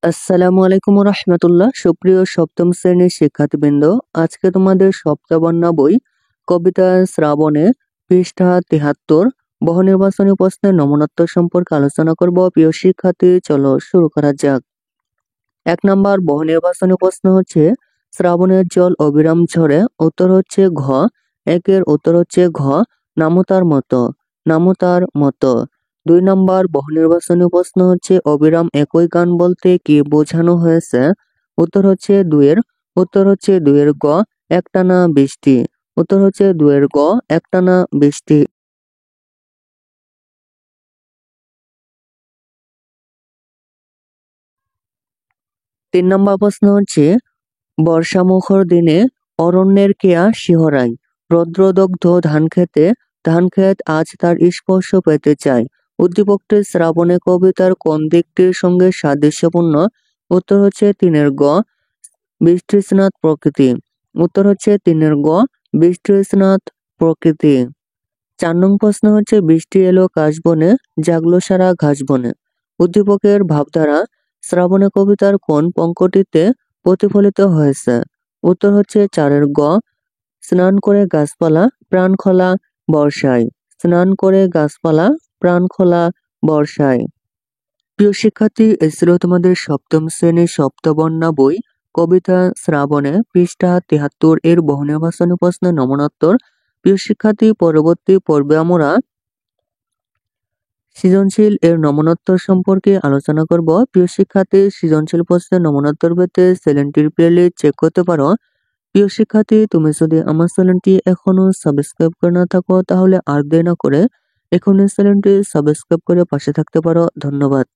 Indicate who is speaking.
Speaker 1: আসসালামু আলাইকুম রহমতুল্লাহ। সুপ্রিয় সপ্তম শ্রেণীর শিক্ষার্থীবৃন্দ, আজকে তোমাদের সপ্তবর্ণা বই কবিতা শ্রাবণে পৃষ্ঠা ৭৩ বহু নির্বাচনী প্রশ্নের নমুনাত্মক সম্পর্কে আলোচনা করব। প্রিয় শিক্ষার্থী, চলো শুরু করা যাক। ১ নম্বর বহু নির্বাচনী প্রশ্ন হচ্ছে, শ্রাবণের জল অবিরাম ঝরে। উত্তর হচ্ছে ঘ। একের উত্তর হচ্ছে ঘ, নামতার মতো। নামতার মতো। ২ নম্বর বহু নির্বাচনী প্রশ্ন হচ্ছে, অবিরাম একই গান বলতে কি বোঝানো হয়েছে? উত্তর হচ্ছে দুয়ের গ, একটানা বৃষ্টি। উত্তর হচ্ছে দুয়ের গ, একটানা বৃষ্টি। ৩ নম্বর প্রশ্ন হচ্ছে, বর্ষামুখর দিনে অরণ্যের কেয়া শিহরায়। রৌদ্রদগ্ধ ধানক্ষেত আজ তার স্পর্শ পেতে চায়। উদ্দীপকটি শ্রাবণে কবিতার কোন দিকটির সঙ্গে সাদৃশ্যপূর্ণ? উত্তর হচ্ছে ৩ গ, বৃষ্টিস্নাত প্রকৃতি। উত্তর হচ্ছে ৩ গ, বৃষ্টিস্নাত প্রকৃতি। ৪ নং প্রশ্ন হচ্ছে, বৃষ্টি এলো কাশবনে, জাগলো সারা ঘাসবনে। উদ্দীপকের ভাবধারা শ্রাবণে কবিতার কোন পঙ্ক্তিতে প্রতিফলিত হয়েছে? উত্তর হচ্ছে ৪ গ, স্নান করে গাছপালা প্রাণ খোলা বর্ষায়। স্নান করে গাছপালা প্রাণ খোলা বর্ষায়। প্রিয় শিক্ষার্থী, এই ছিল তোমাদের সপ্তম শ্রেণীর সপ্তবর্ণা বই কবিতা শ্রাবণে পৃষ্ঠা ৭৩ এর বহু নির্বাচনী প্রশ্নের নমুনোত্তর। প্রিয় শিক্ষার্থী, পরবর্তী পর্বে আমরা সৃজনশীল এর নমুনোত্তর সম্পর্কে আলোচনা করব। প্রিয় শিক্ষার্থী, সৃজনশীল প্রশ্নের নমুনোত্তর পেতে চ্যানেলটির প্লেলিস্ট চেক করতে পারো। প্রিয় শিক্ষার্থী, তুমি যদি আমার চ্যানেলটি এখনো সাবস্ক্রাইব করে না থাকো, তাহলে আর দেরি না করে এখনই চ্যানেলটি সাবস্ক্রাইব করে পাশে থাকতে পারো। ধন্যবাদ।